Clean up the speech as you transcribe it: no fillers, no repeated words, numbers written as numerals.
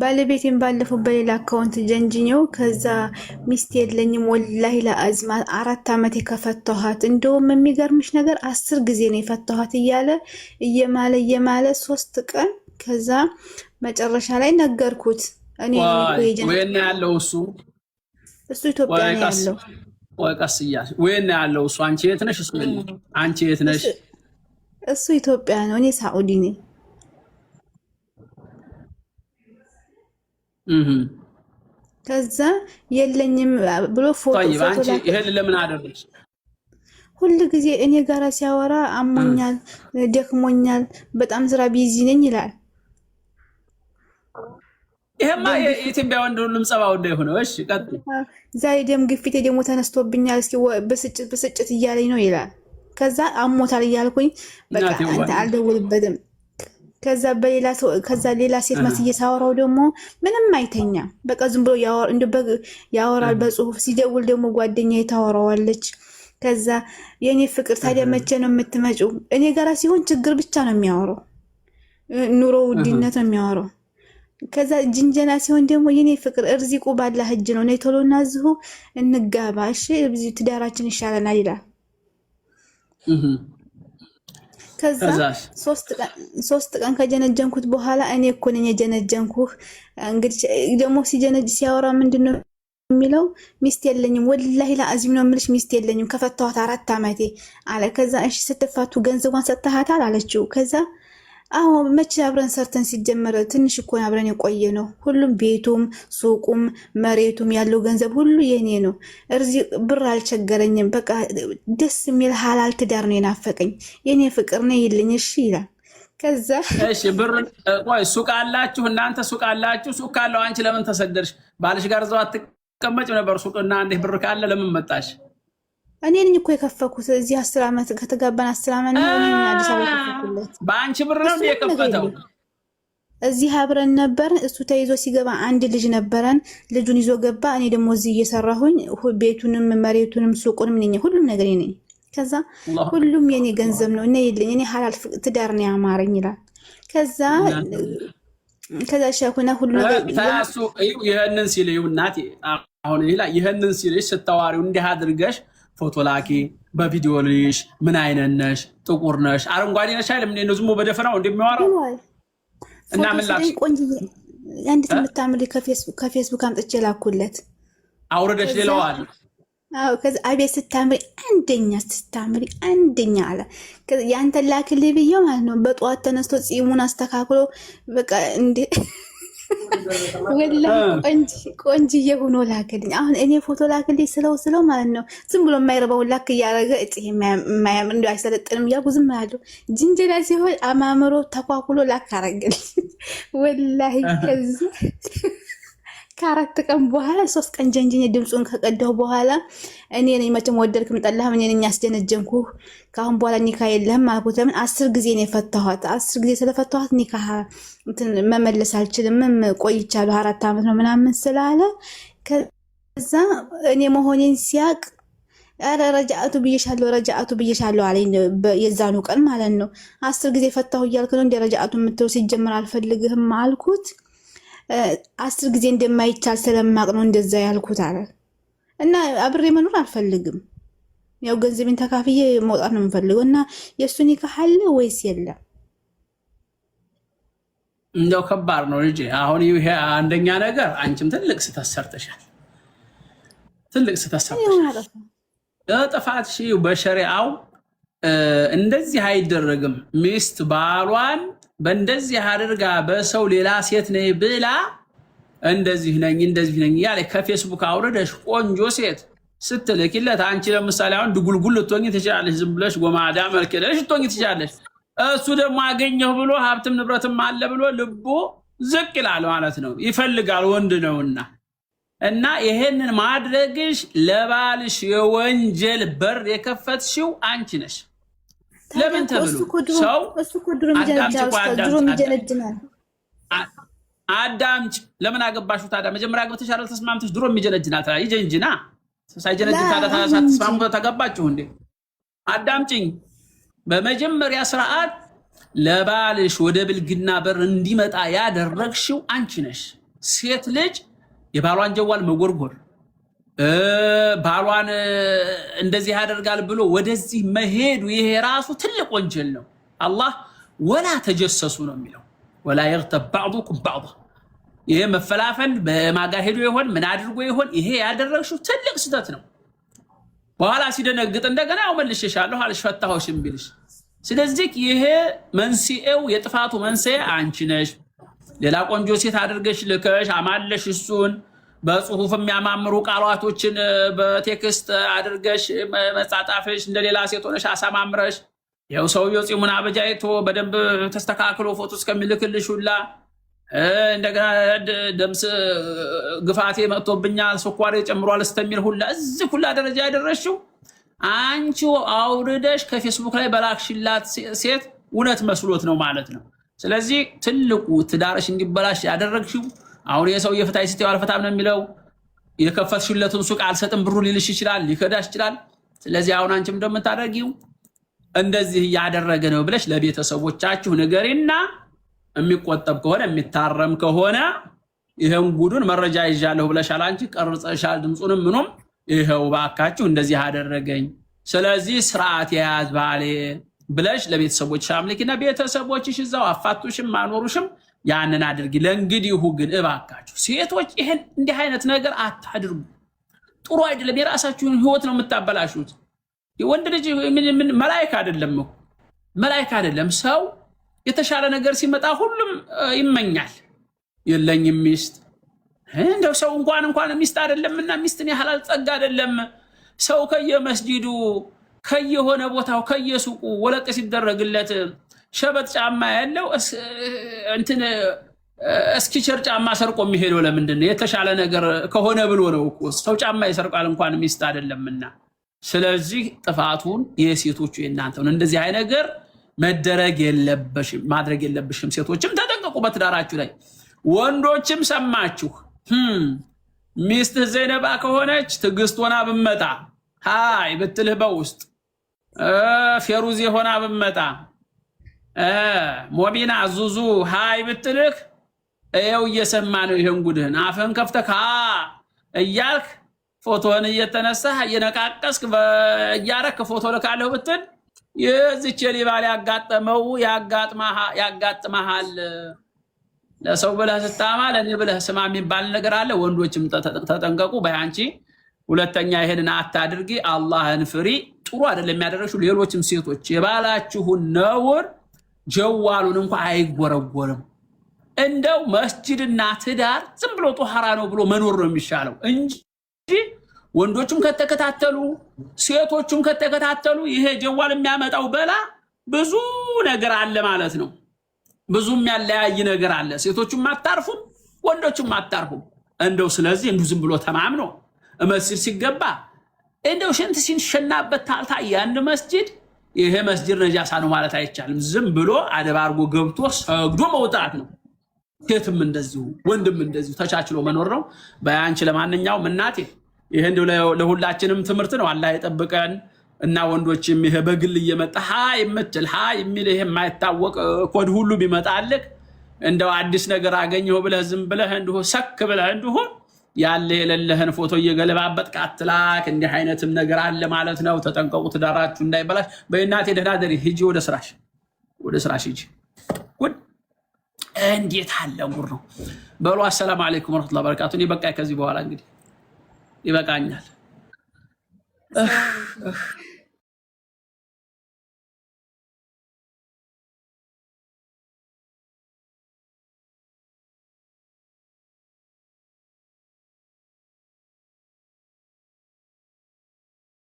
ባለቤቴን ባለፈው በሌላ አካውንት ጀንጅኘው ከዛ ሚስት የለኝም ወላሂ ለአዝማ 4 ዓመት የከፈተኋት እንደውም የሚገርምሽ ነገር 10 ጊዜ ነው የፈተኋት እየማለ 3 ቀን ከዛ መጨረሻ ላይ ነገርኩት እኔ ወይኔ ያለው እሱ ኢትዮጵያ ነው ያለው ወቀስያ ወይኔ ያለው እሱ አንቺ የት ነሽ እሱ አንቺ የት ነሽ እሱ ኢትዮጵያ ነው እኔ ሳኡዲ ነኝ ከዛ የለኝም ብሎ ፎቶ አንቺ ይሄን ለምን አደረግሽ ሁሉ ጊዜ እኔ ጋር ሲያወራ አሞኛል ደክሞኛል በጣም ስራ ቢዚ ነኝ ይላል ይሄማ የኢትዮጵያ ወንድ ሁሉም ጸባው እንደሆነ እሺ ቀጥል ዛሬ ደም ግፊት ደግሞ ተነስቶብኛል እስኪ በስጭት እያለኝ ነው ይላል ከዛ አሞታል እያልኩኝ በቃ አንተ አልደውልበትም ከዛ ሌላ ሴት መስዬ ሳወራው ደግሞ ምንም አይተኛ በቃ ዝም ብሎ ያወራል በጽሁፍ ሲደውል ደግሞ ጓደኛዬ ታወራዋለች ከዛ የኔ ፍቅር ታዲያ መቼ ነው የምትመጪው እኔ ጋራ ሲሆን ችግር ብቻ ነው የሚያወራው ኑሮ ውድነት ነው የሚያወራው ከዛ ጅንጀና ሲሆን ደግሞ የኔ ፍቅር እርዚቁ ባላህ እጅ ነው ነይ ቶሎና ዝሁ እንጋባ እሺ ብዙ ትዳራችን ይሻለናል ይላል ከዛ 3 ቀን ከጀነጀንኩት በኋላ እኔ እኮ ነኝ የጀነጀንኩህ እንግዲህ ደግሞ ሲያወራ ምንድነው የሚለው ሚስት የለኝም ወላሂ ለአዚም ነው የምልሽ ሚስት የለኝም ከፈታኋት 4 ዓመቴ አለ ከዛ እሺ ስትፋቱ ገንዘቧን ሰጥተሃታል አለችው ከዛ አዎ መቼ አብረን ሰርተን ሲጀመር ትንሽ እኮ አብረን የቆየ ነው ሁሉም ቤቱም ሱቁም መሬቱም ያለው ገንዘብ ሁሉ የኔ ነው እርዚ ብር አልቸገረኝም በቃ ደስ የሚል ሐላል ትዳር ነው የናፈቀኝ የኔ ፍቅር ነው ይልኝ እሺ ይላል ከዛ እሺ ብር ቆይ ሱቅ አላችሁ እናንተ ሱቅ አላችሁ ሱቅ ካለው አንቺ ለምን ተሰደርሽ ባልሽ ጋር ዘው አትቀመጭ ነበር ሱቅና እንዴ ብር ካለ ለምን መጣሽ እኔ ነኝ እኮ የከፈኩት እዚህ 10 ዓመት ከተጋባን 10 ዓመት ነው እኔ አዲስ አበባ የከፈኩለት በአንቺ ብር ነው የከፈተው እዚህ አብረን ነበር እሱ ተይዞ ሲገባ አንድ ልጅ ነበረን ልጁን ይዞ ገባ እኔ ደግሞ እዚህ እየሰራሁኝ ቤቱንም መሬቱንም ሱቁንም ነኝ ሁሉም ነገር ነኝ ከዛ ሁሉም የኔ ገንዘብ ነው እኔ ይልኝ እኔ ሐላል ትዳር ነው ያማረኝ ይላል ከዛ ሻኩና ሁሉ ነገር ታሱ ይሄንን ሲልዩ እናቴ አሁን ይሄንን ሲልሽ ስታዋሪው እንዲህ አድርገሽ ፎቶ ላኪ በቪዲዮ ልይሽ ምን አይነት ነሽ ጥቁር ነሽ አረንጓዴ ነሽ አይደል ምን ነው ዝም በደፈናው እንደሚያወራው እና ምን ላክሽ ቆንጆዬ አንድ ትምታምሪ ከፌስቡክ አምጥቼ ላኩለት አውርደሽ ሌላዋል አው ከዛ አቤት ስታምሪ አንደኛ አለ ያንተ ላክልኝ ብዬው ማለት ነው በጧት ተነስቶ ጺሙን አስተካክሎ በቃ እንዴ ወላሂ ቆንጅዬ ሆኖ ላክልኝ አሁን እኔ ፎቶ ላክልኝ ስለው ማለት ነው ዝም ብሎ የማይረባው ላክ እያደረገ እጪ የማያምር እንደው አይሰለጥንም እያልኩ ዝም አለው ጅንጀላ ሲሆን አማምሮ ተኳኩሎ ላክ አረግልኝ ወላሂ ከዚህ ከ4 ቀን በኋላ 3 ቀን ጀንጅኝ ድምጹን ከቀዳው በኋላ እኔ ነኝ መቼም ወደድክም ጠላህም እኔ ነኝ ያስደነጀንኩ ካሁን በኋላ ኒካ የለህም አልኩት ለምን 10 ጊዜ ነው የፈታኋት 10 ጊዜ ስለፈታኋት ኒካ መመለስ አልችልም ቆይቻለሁ 4 ዓመት ነው ምናምን ስላለ ከዛ እኔ መሆኔን ሲያቅ አረ ረጃአቱ ብዬሻለሁ አለኝ የዛኑ ቀን ማለት ነው 10 ጊዜ ፈታሁ እያልክ ነው እንደ ረጃአቱ የምትለው ሲጀምር አልፈልግህም አልኩት 10 ጊዜ እንደማይቻል ስለማቅ ነው እንደዛ ያልኩት አለ እና አብሬ መኖር አልፈልግም ያው ገንዘቤን ተካፍዬ መውጣት ነው የምፈልገው እና የሱ ኒካህ አለ ወይስ የለም እንደው ከባድ ነው ልጅ አሁን ይሄ አንደኛ ነገር አንቺም ትልቅ ስተሰርተሻል ጥፋትሽ በሸሪዓው እንደዚህ አይደረግም ሚስት ባሏን በእንደዚህ አድርጋ በሰው ሌላ ሴት ነኝ ብላ እንደዚህ ነኝ ያለ ከፌስቡክ አውርደሽ ቆንጆ ሴት ስትልኪለት አንቺ ለምሳሌ አሁን ድጉልጉል ልትሆኚ ትችላለሽ ዝም ብለሽ ጎማዳ መልከለሽ ልትሆኚ ትችላለሽ እሱ ደግሞ አገኘሁ ብሎ ሀብትም ንብረትም አለ ብሎ ልቡ ዝቅ ይላል ማለት ነው ይፈልጋል ወንድ ነውና እና ይሄንን ማድረግሽ ለባልሽ የወንጀል በር የከፈትሽው አንቺ ነሽ ለምን ተብሎ ሰው እሱ ድሮም ይጀነጅናል አዳምጭ ለምን አገባሽው ታዲያ መጀመሪያ አግብተሽ አይደል ተስማምተሽ ድሮም ይጀነጅናል ታዲያ ይጀንጅና ሳይጀነጅ ታዲያ ተስማምቶ ተገባችሁ እንዴ አዳምጪኝ በመጀመሪያ ስርዓት ለባልሽ ወደ ብልግና በር እንዲመጣ ያደረግሽው አንቺ ነሽ ሴት ልጅ የባሏን ጀዋል መጎርጎር ባሏን እንደዚህ ያደርጋል ብሎ ወደዚህ መሄዱ ይሄ ራሱ ትልቅ ወንጀል ነው። አላህ ወላ ተጀሰሱ ነው የሚለው። ወላ يغتب بعضكم بعضا ይሄ መፈላፈል በማጋ ሄዶ ይሆን ምን አድርጎ ይሆን ይሄ ያደረግሽው ትልቅ ስህተት ነው። በኋላ ሲደነግጥ እንደገና ያው መልሼሻለሁ አልፈታሁሽም ቢልሽ። ስለዚህ ይሄ መንስኤው የጥፋቱ መንስኤ አንቺ ነሽ። ሌላ ቆንጆ ሴት አድርገሽ ልከሽ አማለሽ እሱን በጽሁፍ የሚያማምሩ ቃላቶችን በቴክስት አድርገሽ መጻጻፍሽ እንደሌላ ሴት ሆነሽ አሳማምረሽ ያው ሰውየው ፂሙን አበጃይቶ በደንብ ተስተካክሎ ፎቶ እስከሚልክልሽ ሁላ እንደገና ደምስ ግፋቴ መጥቶብኛል ስኳሬ ጨምሯል እስከሚል ሁላ እዚህ ሁላ ደረጃ ያደረሽው አንቺ አውርደሽ ከፌስቡክ ላይ በላክሽላት ሴት እውነት መስሎት ነው ማለት ነው። ስለዚህ ትልቁ ትዳርሽ እንዲበላሽ ያደረግሽው አሁን የሰው የፍታይ ሲተው አልፈታም ነው የሚለው የከፈትሽለትን ሱቅ አልሰጥም ብሩ ሊልሽ ይችላል ሊከዳሽ ይችላል። ስለዚህ አሁን አንቺም እንደምታደርጊው እንደዚህ ያደረገ ነው ብለሽ ለቤተሰቦቻችሁ ንገሪና የሚቆጠብ ከሆነ የሚታረም ከሆነ ይሄን ጉዱን መረጃ ይዣለሁ ብለሻል አንቺ ቀርጸሻል ድምጹንም ምኑም ይሄው ባካችሁ እንደዚህ አደረገኝ ስለዚህ ስርዓት ያዝ ባሌ ብለሽ ለቤተሰቦችሽ አምልኪና ቤተሰቦችሽ እዛው አፋቱሽም ማኖሩሽም ያንን አድርጊ። ለእንግዲሁ ግን እባካችሁ ሴቶች ይሄን እንዲህ አይነት ነገር አታድርጉ። ጥሩ አይደለም። የራሳችሁን ህይወት ነው የምታበላሹት። የወንድ ልጅ ምን መላእክት አይደለም እኮ መላእክት አይደለም። ሰው የተሻለ ነገር ሲመጣ ሁሉም ይመኛል። የለኝም ሚስት እንደው ሰው እንኳን ሚስት አይደለምና ሚስትን ያህላል ጸጋ አይደለም። ሰው ከየመስጂዱ ከየሆነ ቦታው ከየሱቁ ወለቅ ሲደረግለት ሸበት ጫማ ያለው እንትን እስኪቸር ጫማ ሰርቆ የሚሄደው ለምንድን ነው? የተሻለ ነገር ከሆነ ብሎ ነው እኮ ሰው ጫማ ይሰርቃል እንኳን ሚስት አይደለምና። ስለዚህ ጥፋቱን የሴቶቹ የእናንተ ነው። እንደዚህ አይነት ነገር መደረግ የለበሽም ማድረግ የለብሽም። ሴቶችም ተጠንቀቁ በትዳራችሁ ላይ። ወንዶችም ሰማችሁ ሚስት ዘይነባ ከሆነች ትግስት ሆና ብመጣ ሃይ ብትልህ በውስጥ ፌሩዚ ሆና ብመጣ ሞቢና ዙዙ ሃይ ብትልህ እየው እየሰማ ነው ይሄን ጉድህን አፈን ከፍተህ እያልክ ፎቶን እየተነሳህ እየነቃቀስክ እያረክ ፎቶ ልካለሁ ብትል የዚች ሊባል ያጋጠመው ያጋጥማሃል። ለሰው ብለህ ስታማ ለኔ ብለህ ስማ የሚባል ነገር አለ። ወንዶችም ተጠንቀቁ። በአንቺ ሁለተኛ ይሄንን አታድርጊ። አላህን ፍሪ። ጥሩ አይደለም የሚያደርጉ ሌሎችም ሴቶች የባላችሁን ነውር ጀዋሉን እንኳን አይጎረጎርም። እንደው መስጂድና ትዳር ዝም ብሎ ጧሃራ ነው ብሎ መኖር ነው የሚሻለው እንጂ ወንዶችም ከተከታተሉ ሴቶችም ከተከታተሉ ይሄ ጀዋል የሚያመጣው በላ ብዙ ነገር አለ ማለት ነው። ብዙም ያለያይ ነገር አለ። ሴቶችም አታርፉም ወንዶችም አታርፉም። እንደው ስለዚህ እንደው ዝም ብሎ ተማምኖ መስጂድ ሲገባ እንደው ሽንት ሲንሸናበት ታልታያ አንድ መስጂድ ይሄ መስጂድ ነጃሳ ነው ማለት አይቻልም። ዝም ብሎ አደባርጎ ገብቶ ሰግዶ መውጣት ነው። ሴትም እንደዚሁ ወንድም እንደዚሁ ተቻችሎ መኖር ነው። በአንቺ ለማንኛውም እናቴ ይሄ እንደው ለሁላችንም ትምህርት ነው። አላህ ይጠብቀን እና ወንዶችም ይሄ በግል እየመጣ ሃይ የምትል ሃይ የሚል ይሄ የማይታወቅ ኮድ ሁሉ ቢመጣልክ እንደው አዲስ ነገር አገኘው ብለህ ዝም ብለህ እንደው ሰክ ብለህ እንደው ያለ የሌለህን ፎቶ እየገለባበጥክ አትላክ። እንዲህ አይነትም ነገር አለ ማለት ነው። ተጠንቀቁ ትዳራችሁ እንዳይበላሽ። በእናቴ ደህና ደሪ ሂጂ ወደ ስራሽ ሂጂ። ጉድ እንዴት አለ ጉር ነው በሉ። አሰላሙ አለይኩም ወራህመቱላሂ ወበረካቱ። በቃ ከዚህ በኋላ እንግዲህ ይበቃኛል።